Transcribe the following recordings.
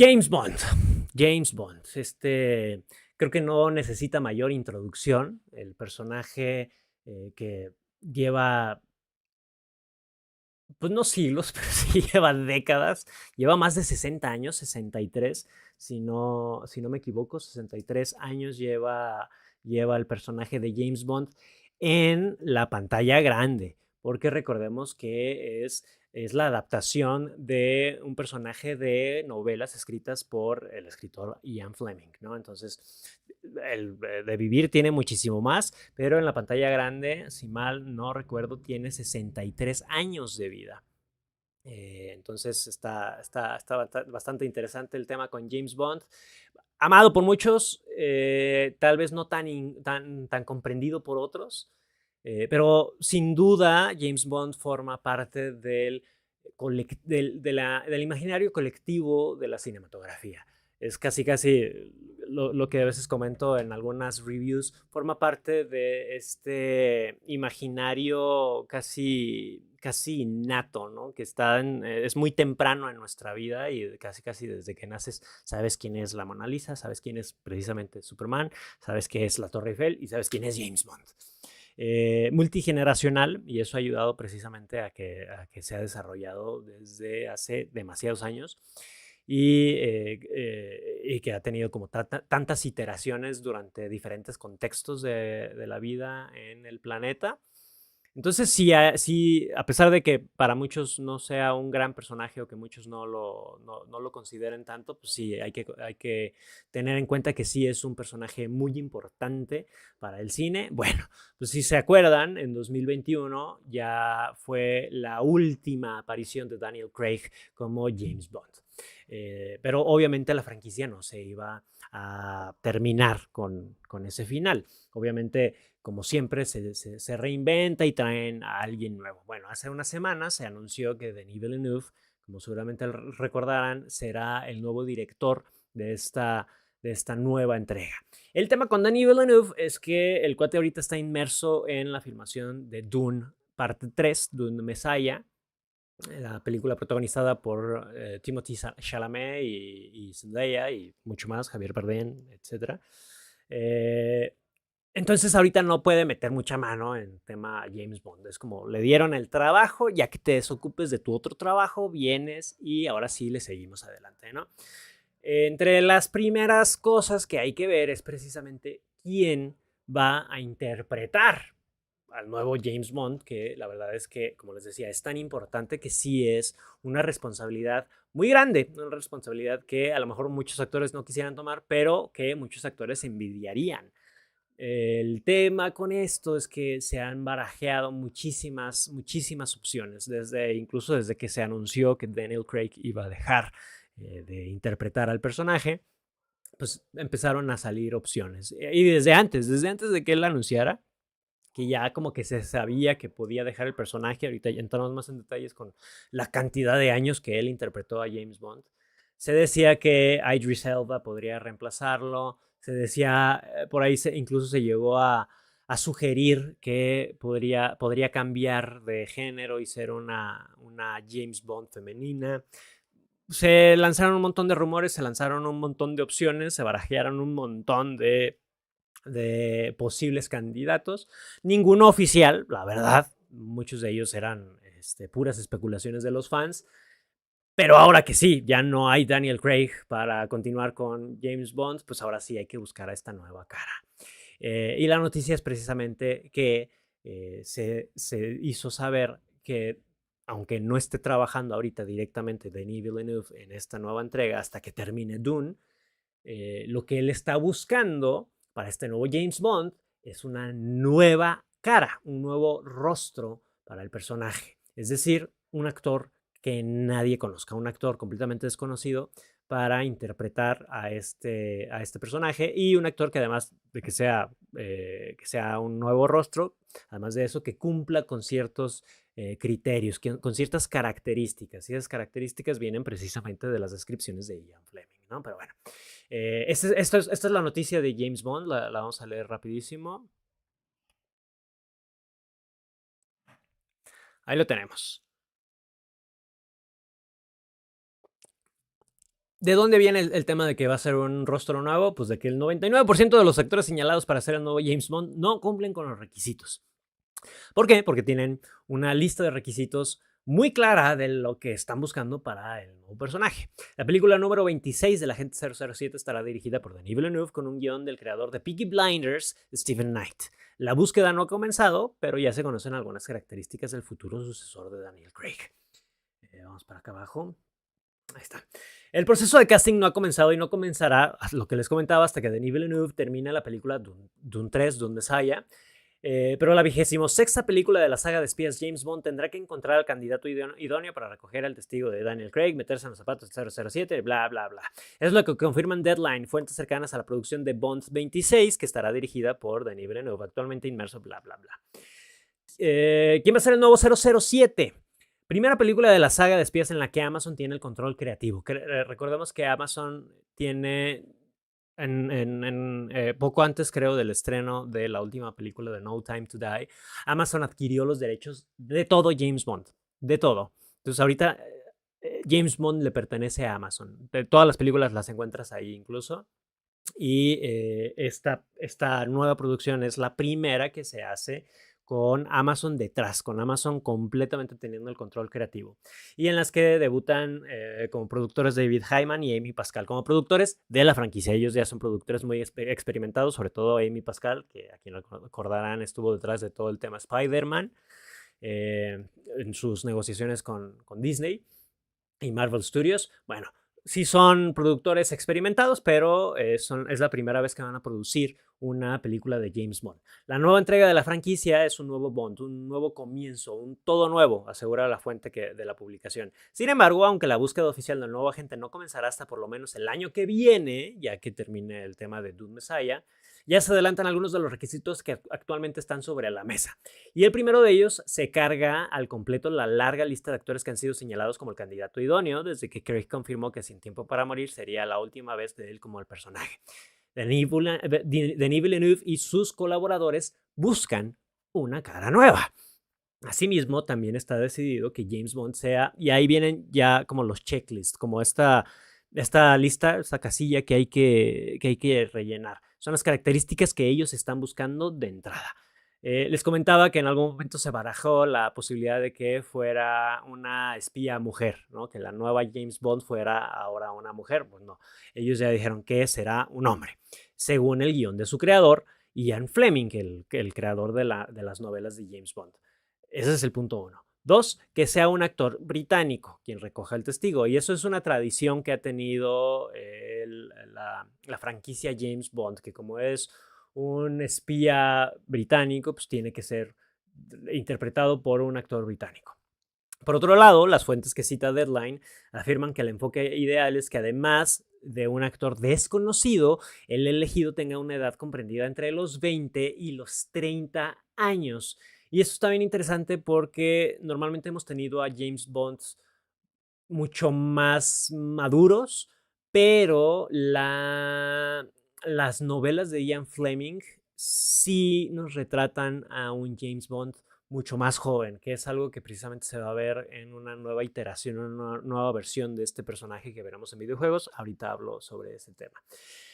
James Bond. James Bond. Creo que no necesita mayor introducción. El personaje que lleva, pues no siglos, pero sí lleva décadas. Lleva más de 60 años, 63, si no me equivoco, 63 años lleva el personaje de James Bond en la pantalla grande, porque recordemos que es la adaptación de un personaje de novelas escritas por el escritor Ian Fleming, ¿no? Entonces, el de Vivir tiene muchísimo más, pero en la pantalla grande, si mal no recuerdo, tiene 63 años de vida. Entonces está bastante interesante el tema con James Bond. Amado por muchos, tal vez no tan comprendido por otros, pero sin duda James Bond forma parte del imaginario colectivo de la cinematografía. Es casi lo que a veces comento en algunas reviews, forma parte de este imaginario casi innato, ¿no? Que es muy temprano en nuestra vida y casi desde que naces sabes quién es la Mona Lisa, sabes quién es precisamente Superman, sabes qué es la Torre Eiffel y sabes quién es James Bond. Multigeneracional, y eso ha ayudado precisamente a que se ha desarrollado desde hace demasiados años y que ha tenido como tantas iteraciones durante diferentes contextos de la vida en el planeta. Entonces, sí, a pesar de que para muchos no sea un gran personaje o que muchos no lo consideren tanto, pues sí, hay que tener en cuenta que sí es un personaje muy importante para el cine. Bueno, pues si se acuerdan, en 2021 ya fue la última aparición de Daniel Craig como James Bond. Pero obviamente la franquicia no se iba a terminar con ese final. Obviamente, como siempre, se reinventa y traen a alguien nuevo. Bueno, hace unas semanas se anunció que Denis Villeneuve, como seguramente recordarán, será el nuevo director de esta nueva entrega. El tema con Denis Villeneuve es que el cuate ahorita está inmerso en la filmación de Dune parte 3, Dune Messiah, la película protagonizada por Timothée Chalamet y Zendaya y mucho más, Javier Bardem, etc. Entonces ahorita no puede meter mucha mano en tema James Bond. Es como le dieron el trabajo, ya que te desocupes de tu otro trabajo, vienes y ahora sí le seguimos adelante, ¿no? Entre las primeras cosas que hay que ver es precisamente quién va a interpretar al nuevo James Bond, que la verdad es que, como les decía, es tan importante que sí es una responsabilidad muy grande, una responsabilidad que a lo mejor muchos actores no quisieran tomar, pero que muchos actores envidiarían. El tema con esto es que se han barajeado muchísimas opciones, incluso desde que se anunció que Daniel Craig iba a dejar de interpretar al personaje, pues empezaron a salir opciones. Y desde antes de que él anunciara, que ya como que se sabía que podía dejar el personaje, ahorita ya entramos más en detalles con la cantidad de años que él interpretó a James Bond. Se decía que Idris Elba podría reemplazarlo, se decía, por ahí incluso se llegó a sugerir que podría cambiar de género y ser una James Bond femenina. Se lanzaron un montón de rumores, se lanzaron un montón de opciones, se barajearon un montón de posibles candidatos. Ninguno oficial, la verdad. Muchos de ellos eran puras especulaciones de los fans. Pero ahora que sí, ya no hay Daniel Craig para continuar con James Bond, pues ahora sí hay que buscar a esta nueva cara. Y la noticia es precisamente que se hizo saber que, aunque no esté trabajando ahorita directamente Denis Villeneuve en esta nueva entrega hasta que termine Dune, lo que él está buscando para este nuevo James Bond es una nueva cara, un nuevo rostro para el personaje. Es decir, un actor que nadie conozca, un actor completamente desconocido para interpretar a este personaje y un actor que además de que sea un nuevo rostro, además de eso, que cumpla con ciertos criterios, con ciertas características. Y esas características vienen precisamente de las descripciones de Ian Fleming, ¿no? Pero bueno, esta es la noticia de James Bond, la vamos a leer rapidísimo. Ahí lo tenemos. ¿De dónde viene el tema de que va a ser un rostro nuevo? Pues de que el 99% de los actores señalados para ser el nuevo James Bond no cumplen con los requisitos. ¿Por qué? Porque tienen una lista de requisitos muy clara de lo que están buscando para el nuevo personaje. La película número 26 de la Agente 007 estará dirigida por Denis Villeneuve con un guión del creador de Peaky Blinders, Stephen Knight. La búsqueda no ha comenzado, pero ya se conocen algunas características del futuro sucesor de Daniel Craig. Vamos para acá abajo. Ahí está. El proceso de casting no ha comenzado y no comenzará, lo que les comentaba, hasta que Denis Villeneuve termine la película Dune 3, Dune Messiah. Pero la 26ª película de la saga de espías James Bond tendrá que encontrar al candidato idóneo para recoger al testigo de Daniel Craig, meterse en los zapatos de 007, bla, bla, bla. Es lo que confirman Deadline, fuentes cercanas a la producción de Bond 26, que estará dirigida por Denis Villeneuve, actualmente inmerso, bla, bla, bla. ¿Quién va a ser el nuevo 007? Primera película de la saga de espías en la que Amazon tiene el control creativo. Recordemos que Amazon tiene poco antes, creo, del estreno de la última película de No Time to Die, Amazon adquirió los derechos de todo James Bond, de todo. Entonces ahorita James Bond le pertenece a Amazon. De todas las películas las encuentras ahí incluso. Y esta nueva producción es la primera que se hace con Amazon detrás, con Amazon completamente teniendo el control creativo. Y en las que debutan como productores David Hyman y Amy Pascal, como productores de la franquicia. Ellos ya son productores muy experimentados, sobre todo Amy Pascal, que a quien recordarán estuvo detrás de todo el tema Spider-Man en sus negociaciones con Disney y Marvel Studios. Bueno, sí son productores experimentados, pero es la primera vez que van a producir una película de James Bond. La nueva entrega de la franquicia es un nuevo Bond, un nuevo comienzo, un todo nuevo, asegura la fuente de la publicación. Sin embargo, aunque la búsqueda oficial del nuevo agente no comenzará hasta por lo menos el año que viene, ya que termine el tema de Dune Messiah, ya se adelantan algunos de los requisitos que actualmente están sobre la mesa. Y el primero de ellos se carga al completo la larga lista de actores que han sido señalados como el candidato idóneo desde que Craig confirmó que Sin Tiempo para Morir sería la última vez de él como el personaje. Denis Villeneuve y sus colaboradores buscan una cara nueva. Asimismo, también está decidido que James Bond sea, y ahí vienen ya como los checklists, como esta lista, esta casilla que hay que rellenar. Son las características que ellos están buscando de entrada. Les comentaba que en algún momento se barajó la posibilidad de que fuera una espía mujer, ¿no? Que la nueva James Bond fuera ahora una mujer. Pues no, ellos ya dijeron que será un hombre, según el guión de su creador, Ian Fleming, el creador de las novelas de James Bond. Ese es el punto 1. 2, que sea un actor británico quien recoja el testigo. Y eso es una tradición que ha tenido la franquicia James Bond, que como es un espía británico, pues tiene que ser interpretado por un actor británico. Por otro lado, las fuentes que cita Deadline afirman que el enfoque ideal es que además de un actor desconocido, el elegido tenga una edad comprendida entre los 20 y los 30 años. Y eso está bien interesante porque normalmente hemos tenido a James Bond mucho más maduros, pero las novelas de Ian Fleming sí nos retratan a un James Bond mucho más joven, que es algo que precisamente se va a ver en una nueva iteración, una nueva versión de este personaje que veremos en videojuegos. Ahorita hablo sobre ese tema.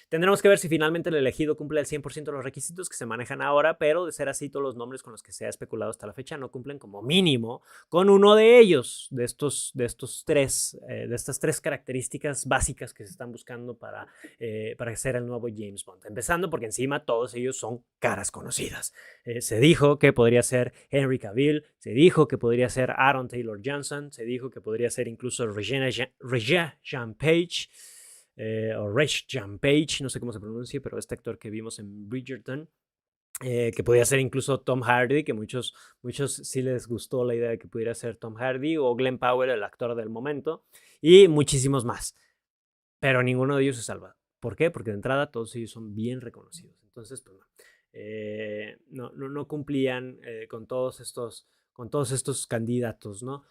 Tendremos que ver si finalmente el elegido cumple el 100% de los requisitos que se manejan ahora, pero de ser así, todos los nombres con los que se ha especulado hasta la fecha no cumplen como mínimo con uno de ellos, de estas tres características básicas que se están buscando para ser el nuevo James Bond. Empezando porque encima todos ellos son caras conocidas. Se dijo que podría ser Henry Cavill, se dijo que podría ser Aaron Taylor Johnson, se dijo que podría ser incluso Regina Jean Page, o Reg Jean Page, no sé cómo se pronuncia, pero este actor que vimos en Bridgerton, que podía ser incluso Tom Hardy, que muchos sí les gustó la idea de que pudiera ser Tom Hardy, o Glenn Powell, el actor del momento, y muchísimos más. Pero ninguno de ellos se salva. ¿Por qué? Porque de entrada todos ellos son bien reconocidos. Entonces, pues no cumplían con todos estos candidatos, ¿no?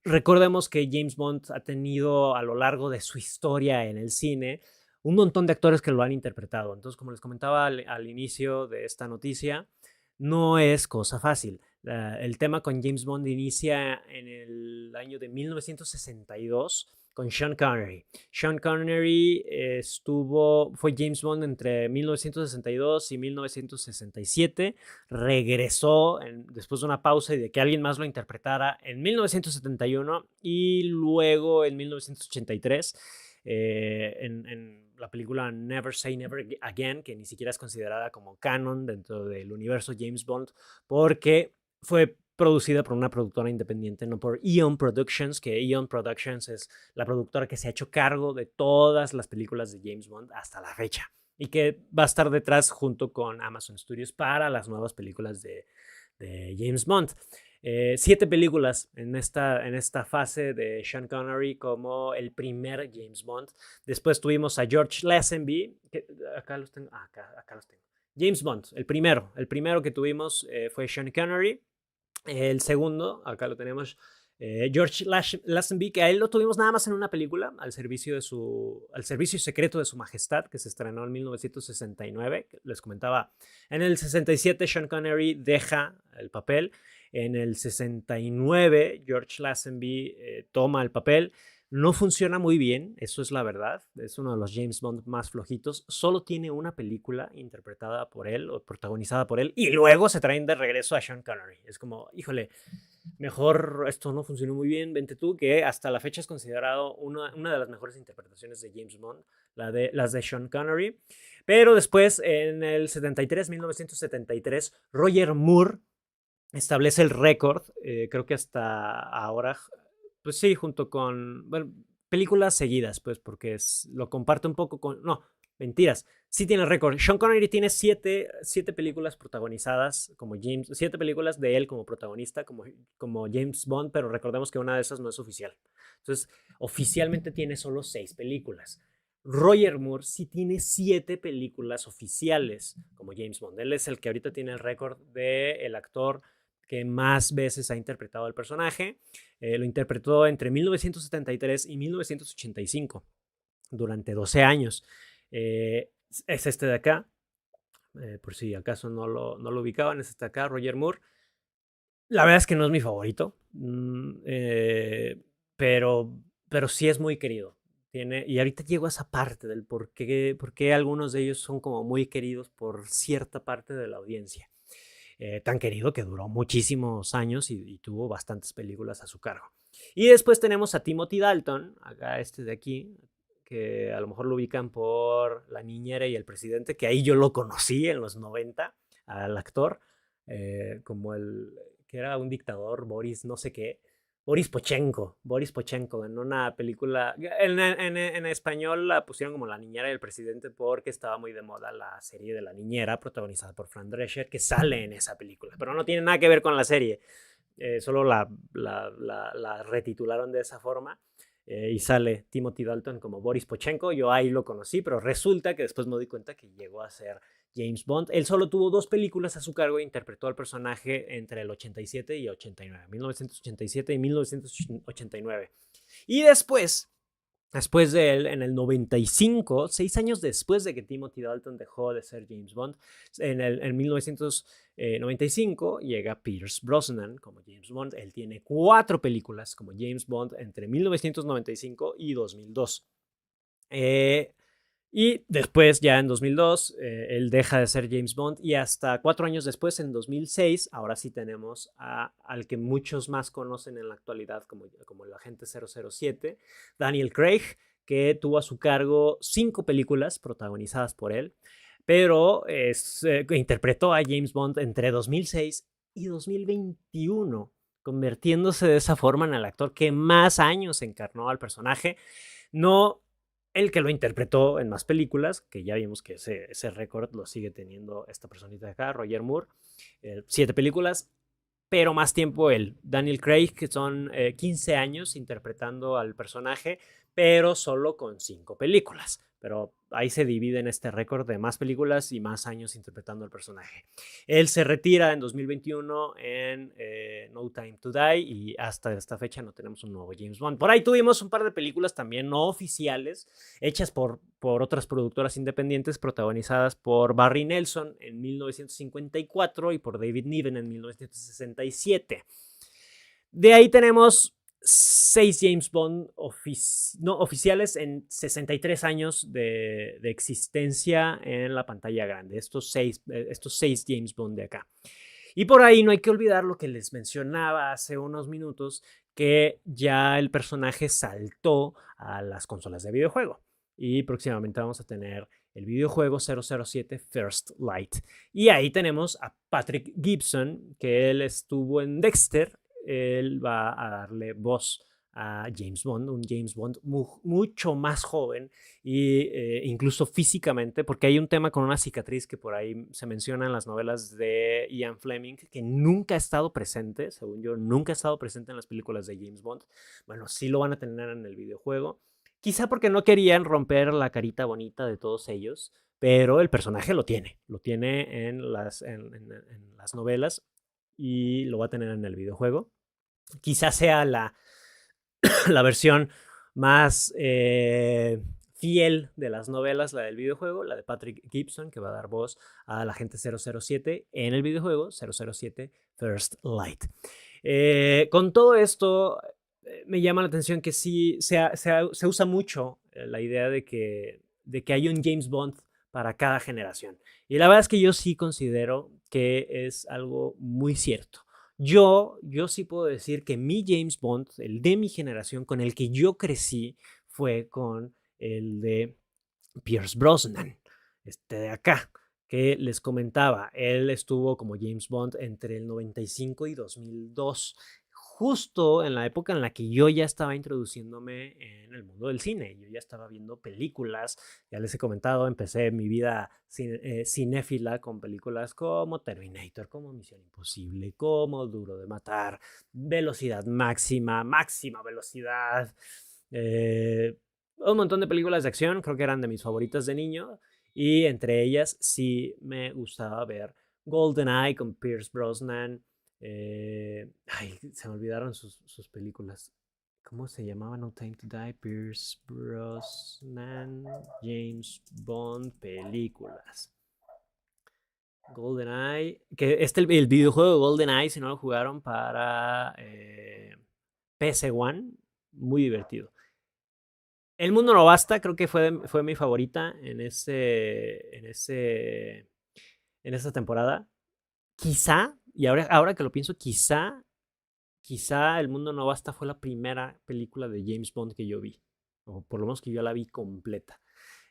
Recordemos que James Bond ha tenido a lo largo de su historia en el cine un montón de actores que lo han interpretado. Entonces, como les comentaba al inicio de esta noticia, no es cosa fácil. El tema con James Bond inicia en el año de 1962 con Sean Connery. Sean Connery fue James Bond entre 1962 y 1967. Regresó después de una pausa y de que alguien más lo interpretara en 1971 y luego en 1983 en la película Never Say Never Again, que ni siquiera es considerada como canon dentro del universo James Bond, porque fue producida por una productora independiente, no por Eon Productions, que Eon Productions es la productora que se ha hecho cargo de todas las películas de James Bond hasta la fecha y que va a estar detrás junto con Amazon Studios para las nuevas películas de James Bond. 7 películas en esta fase de Sean Connery como el primer James Bond. Después tuvimos a George Lazenby, que acá los tengo, acá los tengo. James Bond, el primero que tuvimos fue Sean Connery. El segundo, acá lo tenemos, George Lazenby, que a él lo tuvimos nada más en una película, al servicio secreto de su majestad, que se estrenó en 1969. Les comentaba, en el 67 Sean Connery deja el papel. En el 69 George Lazenby toma el papel. No funciona muy bien, eso es la verdad. Es uno de los James Bond más flojitos. Solo tiene una película interpretada por él o protagonizada por él y luego se traen de regreso a Sean Connery. Es como, híjole, mejor esto no funcionó muy bien, vente tú, que hasta la fecha es considerado una de las mejores interpretaciones de James Bond, las de Sean Connery. Pero después, en el 1973, Roger Moore establece el récord, creo que hasta ahora, pues sí, junto con, bueno, películas seguidas, pues porque lo comparte un poco con, no, mentiras, sí tiene récord. Sean Connery tiene 7 películas protagonizadas como James, 7 películas de él como protagonista, como James Bond, pero recordemos que una de esas no es oficial. Entonces, oficialmente tiene solo 6 películas. Roger Moore sí tiene 7 películas oficiales como James Bond. Él es el que ahorita tiene el récord del actor que más veces ha interpretado al personaje. Lo interpretó entre 1973 y 1985, durante 12 años. Es este de acá, por si acaso no lo ubicaban, es este de acá, Roger Moore. La verdad es que no es mi favorito, pero sí es muy querido. Y ahorita llego a esa parte del por qué algunos de ellos son como muy queridos por cierta parte de la audiencia. Tan querido que duró muchísimos años y tuvo bastantes películas a su cargo. Y después tenemos a Timothy Dalton, acá este de aquí, que a lo mejor lo ubican por La niñera y el presidente, que ahí yo lo conocí en los 90, al actor, como que era un dictador, Boris no sé qué, Boris Pochenko, en una película, en español la pusieron como La niñera y el presidente porque estaba muy de moda la serie de La niñera, protagonizada por Fran Drescher, que sale en esa película, pero no tiene nada que ver con la serie, solo la retitularon de esa forma. Y sale Timothy Dalton como Boris Pochenko. Yo ahí lo conocí, pero resulta que después me di cuenta que llegó a ser James Bond. Él solo tuvo 2 películas a su cargo e interpretó al personaje entre el 87 y 89, 1987 y 1989. Y después de él, en el 95, 6 años después de que Timothy Dalton dejó de ser James Bond, en 1995 llega Pierce Brosnan como James Bond. Él tiene 4 películas como James Bond entre 1995 y 2002. Y después, ya en 2002, él deja de ser James Bond y hasta 4 años después, en 2006, ahora sí tenemos al que muchos más conocen en la actualidad como el agente 007, Daniel Craig, que tuvo a su cargo 5 películas protagonizadas por él, pero interpretó a James Bond entre 2006 y 2021, convirtiéndose de esa forma en el actor que más años encarnó al personaje. No el que lo interpretó en más películas, que ya vimos que ese récord lo sigue teniendo esta personita de acá, Roger Moore, 7 películas, pero más tiempo él. Daniel Craig, que son 15 años interpretando al personaje, pero solo con 5 películas. Pero ahí se divide en este récord de más películas y más años interpretando al personaje. Él se retira en 2021 en No Time to Die y hasta esta fecha no tenemos un nuevo James Bond. Por ahí tuvimos un par de películas también no oficiales, hechas por otras productoras independientes, protagonizadas por Barry Nelson en 1954 y por David Niven en 1967. De ahí tenemos 6 James Bond no, oficiales en 63 años de existencia en la pantalla grande. Estos seis James Bond de acá. Y por ahí no hay que olvidar lo que les mencionaba hace unos minutos, que ya el personaje saltó a las consolas de videojuego. Y próximamente vamos a tener el videojuego 007 First Light. Y ahí tenemos a Patrick Gibson, que él estuvo en Dexter. Él va a darle voz a James Bond, un James Bond mucho más joven y incluso físicamente, porque hay un tema con una cicatriz que por ahí se menciona en las novelas de Ian Fleming, que nunca ha estado presente, según yo, nunca ha estado presente en las películas de James Bond. Bueno, sí lo van a tener en el videojuego, quizá porque no querían romper la carita bonita de todos ellos, pero el personaje lo tiene en las novelas y lo va a tener en el videojuego. Quizás sea la versión más fiel de las novelas, la del videojuego, la de Patrick Gibson, que va a dar voz a la agente 007 en el videojuego 007 First Light. Con todo esto, me llama la atención que sí se usa mucho la idea de que hay un James Bond para cada generación. Y la verdad es que yo sí considero que es algo muy cierto. Yo sí puedo decir que mi James Bond, el de mi generación, con el que yo crecí, fue con el de Pierce Brosnan, este de acá, que les comentaba. Él estuvo como James Bond entre el 95 y 2002, justo en la época en la que yo ya estaba introduciéndome en el mundo del cine. Yo ya estaba viendo películas, ya les he comentado, empecé mi vida cinéfila con películas como Terminator, como Misión Imposible, como Duro de Matar, Velocidad Máxima, Máxima Velocidad, un montón de películas de acción, creo que eran de mis favoritas de niño, y entre ellas sí me gustaba ver GoldenEye con Pierce Brosnan. Se me olvidaron sus películas. ¿Cómo se llamaba? No Time to Die, Pierce Brosnan, James Bond, películas. GoldenEye, que el videojuego de GoldenEye, si no lo jugaron para PS1, muy divertido. El mundo no basta, creo que fue mi favorita en esta temporada. Quizá, y ahora que lo pienso, quizá El mundo no basta fue la primera película de James Bond que yo vi, o por lo menos que yo la vi completa.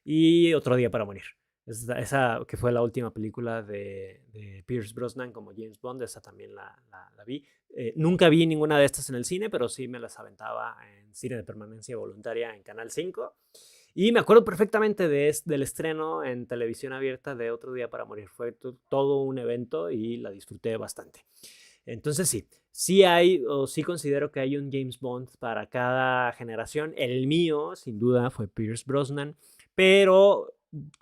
Y Otro día para morir. Esa que fue la última película de Pierce Brosnan como James Bond, esa también la vi. Nunca vi ninguna de estas en el cine, pero sí me las aventaba en cine de permanencia voluntaria en Canal 5. Y me acuerdo perfectamente del estreno en televisión abierta de Otro día para morir. Fue todo un evento y la disfruté bastante. Entonces sí considero que hay un James Bond para cada generación. El mío, sin duda, fue Pierce Brosnan, pero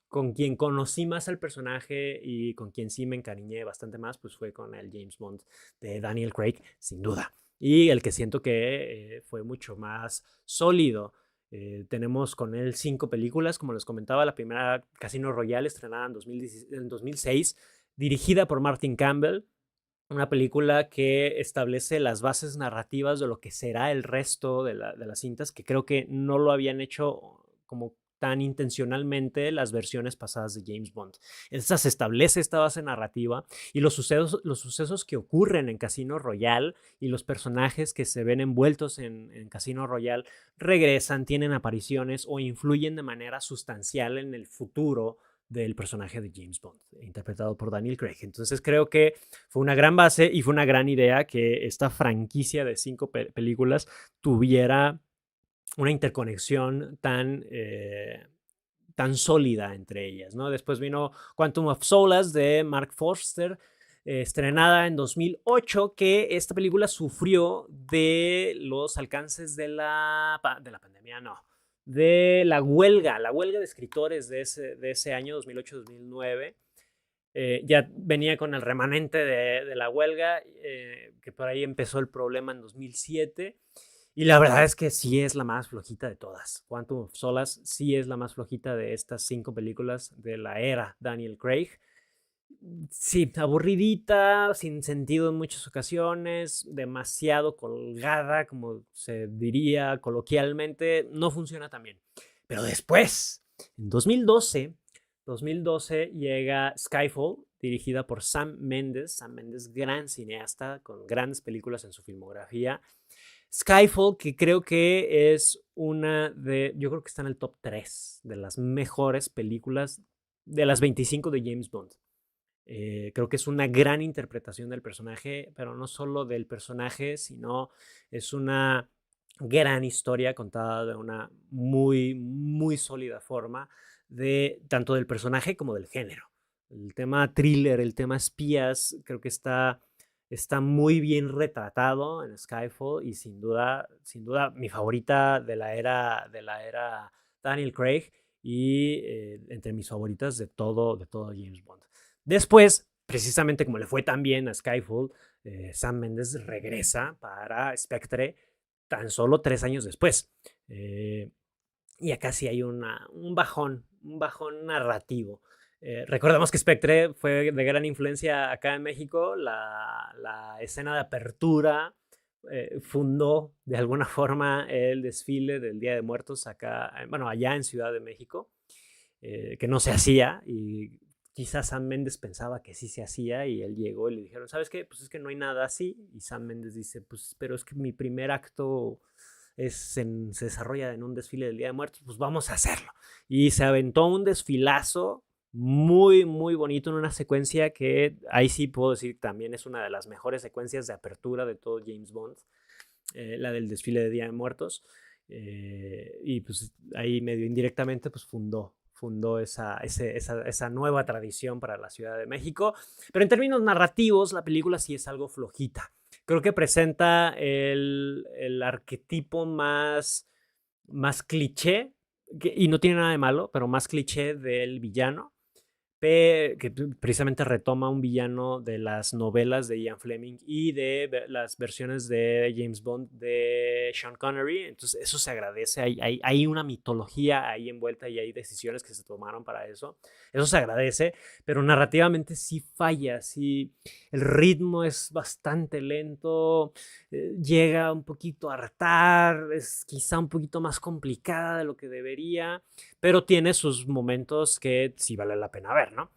con quien conocí más al personaje y con quien sí me encariñé bastante más, pues fue con el James Bond de Daniel Craig, sin duda. Y el que siento que fue mucho más sólido. Tenemos con él 5 películas, como les comentaba, la primera Casino Royale, estrenada en 2006, dirigida por Martin Campbell, una película que establece las bases narrativas de lo que será el resto de las cintas, que creo que no lo habían hecho como tan intencionalmente las versiones pasadas de James Bond. Esta se establece esta base narrativa y los sucesos que ocurren en Casino Royale y los personajes que se ven envueltos en Casino Royale regresan, tienen apariciones o influyen de manera sustancial en el futuro del personaje de James Bond, interpretado por Daniel Craig. Entonces creo que fue una gran base y fue una gran idea que esta franquicia de 5 películas tuviera una interconexión tan sólida entre ellas, ¿no? Después vino Quantum of Solace de Mark Forster, estrenada en 2008, que esta película sufrió de los alcances de la pandemia, no, de la huelga de escritores de ese año, 2008-2009. Ya venía con el remanente de la huelga, que por ahí empezó el problema en 2007. Y la verdad es que sí es la más flojita de todas. Quantum of Solace sí es la más flojita de estas 5 películas de la era Daniel Craig. Sí, aburridita, sin sentido en muchas ocasiones, demasiado colgada, como se diría coloquialmente, no funciona tan bien. Pero después, en 2012 llega Skyfall, dirigida por Sam Mendes, gran cineasta, con grandes películas en su filmografía. Skyfall, que creo que es yo creo que está en el top 3 de las mejores películas de las 25 de James Bond. Creo que es una gran interpretación del personaje, pero no solo del personaje, sino es una gran historia contada de una muy, muy sólida forma, tanto del personaje como del género. El tema thriller, el tema espías, creo que está muy bien retratado en Skyfall y sin duda mi favorita de la era Daniel Craig y entre mis favoritas de todo James Bond. Después, precisamente como le fue tan bien a Skyfall, Sam Mendes regresa para Spectre tan solo 3 años después. Y acá sí hay un bajón narrativo. Recordemos que Spectre fue de gran influencia acá en México. La escena de apertura fundó de alguna forma el desfile del Día de Muertos acá, bueno, allá en Ciudad de México, que no se hacía y quizás Sam Mendes pensaba que sí se hacía y él llegó y le dijeron, ¿sabes qué? Pues es que no hay nada así. Y Sam Mendes dice, pues, pero es que mi primer acto se desarrolla en un desfile del Día de Muertos, pues vamos a hacerlo. Y se aventó un desfilazo muy, muy bonito en una secuencia que ahí sí puedo decir también es una de las mejores secuencias de apertura de todo James Bond, la del desfile de Día de Muertos. Y pues ahí medio indirectamente pues fundó esa nueva tradición para la Ciudad de México. Pero en términos narrativos, la película sí es algo flojita. Creo que presenta el arquetipo más cliché, y no tiene nada de malo, pero más cliché del villano, que precisamente retoma un villano de las novelas de Ian Fleming y de las versiones de James Bond de Sean Connery. Entonces eso se agradece, hay una mitología ahí envuelta y hay decisiones que se tomaron para eso se agradece, pero narrativamente sí falla, sí, el ritmo es bastante lento, llega un poquito a hartar, es quizá un poquito más complicada de lo que debería, pero tiene sus momentos que sí vale la pena ver, ¿no?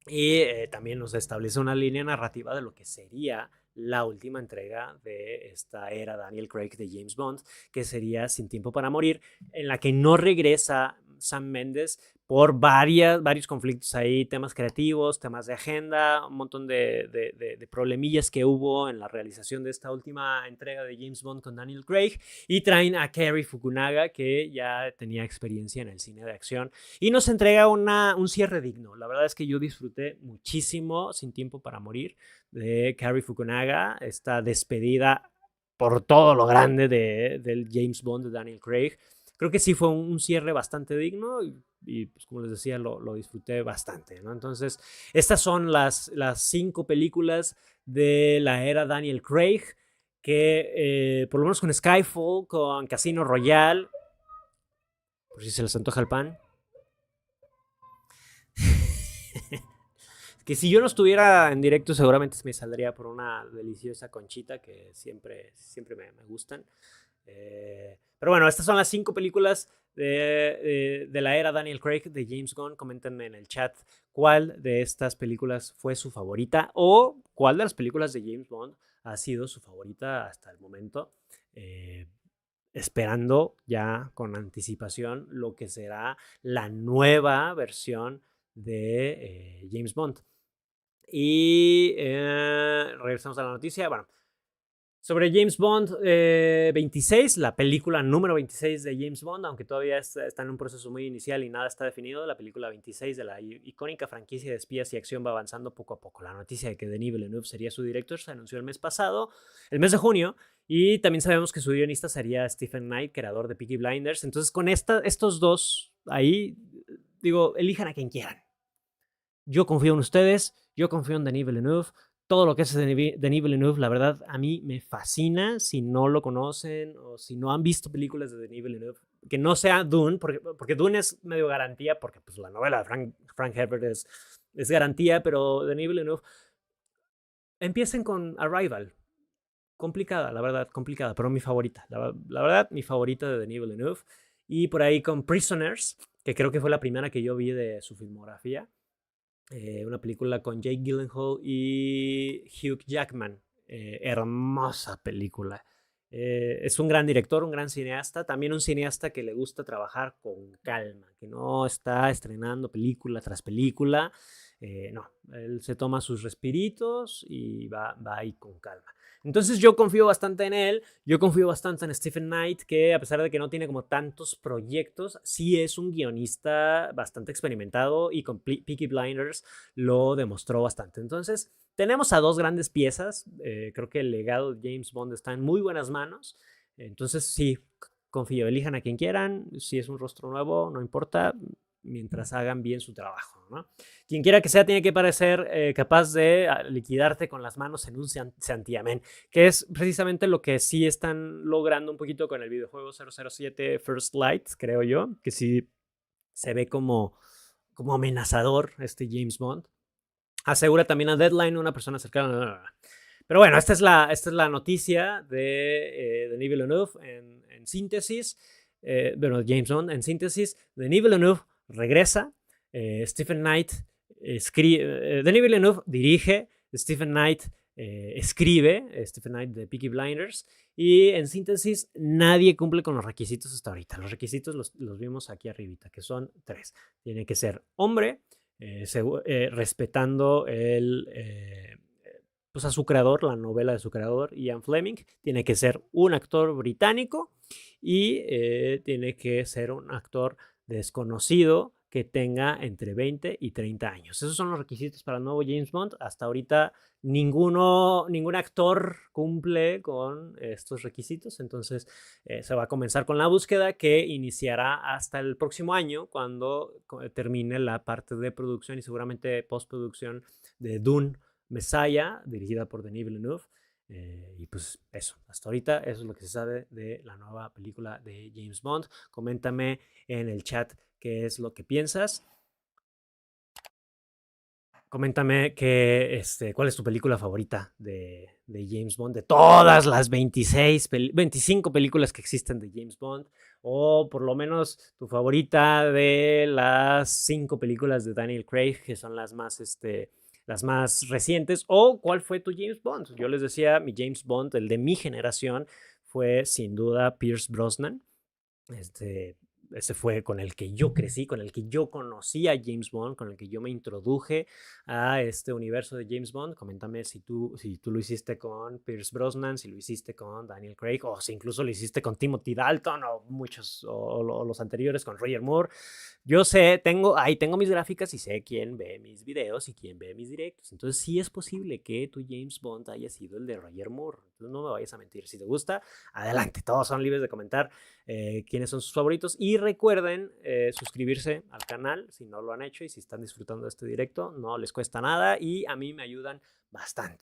Y también nos establece una línea narrativa de lo que sería la última entrega de esta era Daniel Craig de James Bond, que sería Sin Tiempo para Morir, en la que no regresa Sam Mendes por varios conflictos ahí, temas creativos, temas de agenda, un montón de problemillas que hubo en la realización de esta última entrega de James Bond con Daniel Craig, y traen a Cary Fukunaga, que ya tenía experiencia en el cine de acción, y nos entrega un cierre digno. La verdad es que yo disfruté muchísimo Sin Tiempo para Morir de Cary Fukunaga, esta despedida por todo lo grande del James Bond de Daniel Craig. Creo que sí fue un cierre bastante digno y pues, como les decía, lo disfruté bastante, ¿no? Entonces, estas son las 5 películas de la era Daniel Craig, que por lo menos con Skyfall, con Casino Royale, por si se les antoja el pan, que si yo no estuviera en directo seguramente me saldría por una deliciosa conchita que siempre me gustan. Pero bueno, estas son las 5 películas de la era Daniel Craig de James Gunn. Coméntenme en el chat cuál de estas películas fue su favorita o cuál de las películas de James Bond ha sido su favorita hasta el momento. Esperando ya con anticipación lo que será la nueva versión de James Bond. Y regresamos a la noticia. Bueno, sobre James Bond 26, la película número 26 de James Bond, aunque todavía está en un proceso muy inicial y nada está definido, la película 26 de la icónica franquicia de espías y acción va avanzando poco a poco. La noticia de que Denis Villeneuve sería su director se anunció el mes pasado, el mes de junio, y también sabemos que su guionista sería Stephen Knight, creador de Peaky Blinders. Entonces, con estos dos ahí, digo, elijan a quien quieran. Yo confío en ustedes, yo confío en Denis Villeneuve. Todo lo que hace Denis Villeneuve, la verdad, a mí me fascina. Si no lo conocen o si no han visto películas de Denis Villeneuve, que no sea Dune, porque Dune es medio garantía, porque pues, la novela de Frank Herbert es es garantía, pero Denis Villeneuve, empiecen con Arrival. Complicada, la verdad, complicada, pero mi favorita. La verdad, mi favorita de Denis Villeneuve. Y por ahí con Prisoners, que creo que fue la primera que yo vi de su filmografía. Una película con Jake Gyllenhaal y Hugh Jackman. Hermosa película. Es un gran director, un gran cineasta, también un cineasta que le gusta trabajar con calma, que no está estrenando película tras película. No, él se toma sus respiritos y va ahí con calma. Entonces yo confío bastante en él, yo confío bastante en Stephen Knight, que a pesar de que no tiene como tantos proyectos, sí es un guionista bastante experimentado y con Peaky Blinders lo demostró bastante. Entonces tenemos a dos grandes piezas, creo que el legado de James Bond está en muy buenas manos, entonces sí, confío, elijan a quien quieran, si es un rostro nuevo, no importa, mientras hagan bien su trabajo, ¿no? Quien quiera que sea tiene que parecer capaz de liquidarte con las manos en un santiamén, que es precisamente lo que sí están logrando un poquito con el videojuego 007 First Light, creo yo, que sí se ve como amenazador este James Bond. Asegura también a Deadline, una persona cercana. Pero bueno, esta es la noticia de Denis Villeneuve en síntesis. Bueno, James Bond en síntesis. Denis Villeneuve regresa. Stephen Knight escribe. Denis Villeneuve dirige. Stephen Knight escribe. Stephen Knight de Peaky Blinders. Y en síntesis, nadie cumple con los requisitos hasta ahorita. Los requisitos los vimos aquí arribita, que son 3. Tiene que ser hombre, respetando pues a su creador, la novela de su creador, Ian Fleming. Tiene que ser un actor británico y tiene que ser un actor desconocido que tenga entre 20 y 30 años. Esos son los requisitos para el nuevo James Bond. Hasta ahorita ningún actor cumple con estos requisitos, entonces se va a comenzar con la búsqueda, que iniciará hasta el próximo año, cuando termine la parte de producción y seguramente postproducción de Dune Messiah, dirigida por Denis Villeneuve. Y pues eso, hasta ahorita eso es lo que se sabe de la nueva película de James Bond. Coméntame en el chat qué es lo que piensas. Coméntame cuál es tu película favorita de James Bond, de todas las 25 películas que existen de James Bond, o por lo menos tu favorita de las 5 películas de Daniel Craig, que son las más recientes, o cuál fue tu James Bond. Yo les decía, mi James Bond, el de mi generación, fue sin duda Pierce Brosnan. Ese fue con el que yo crecí, con el que yo conocí a James Bond, con el que yo me introduje a este universo de James Bond. Coméntame si tú lo hiciste con Pierce Brosnan, si lo hiciste con Daniel Craig, o si incluso lo hiciste con Timothy Dalton, o los anteriores con Roger Moore. Yo sé, ahí tengo mis gráficas y sé quién ve mis videos y quién ve mis directos. Entonces sí es posible que tu James Bond haya sido el de Roger Moore. Entonces no me vayas a mentir. Si te gusta, adelante. Todos son libres de comentar quiénes son sus favoritos. Y recuerden suscribirse al canal si no lo han hecho, y si están disfrutando de este directo, no les cuesta nada y a mí me ayudan bastante.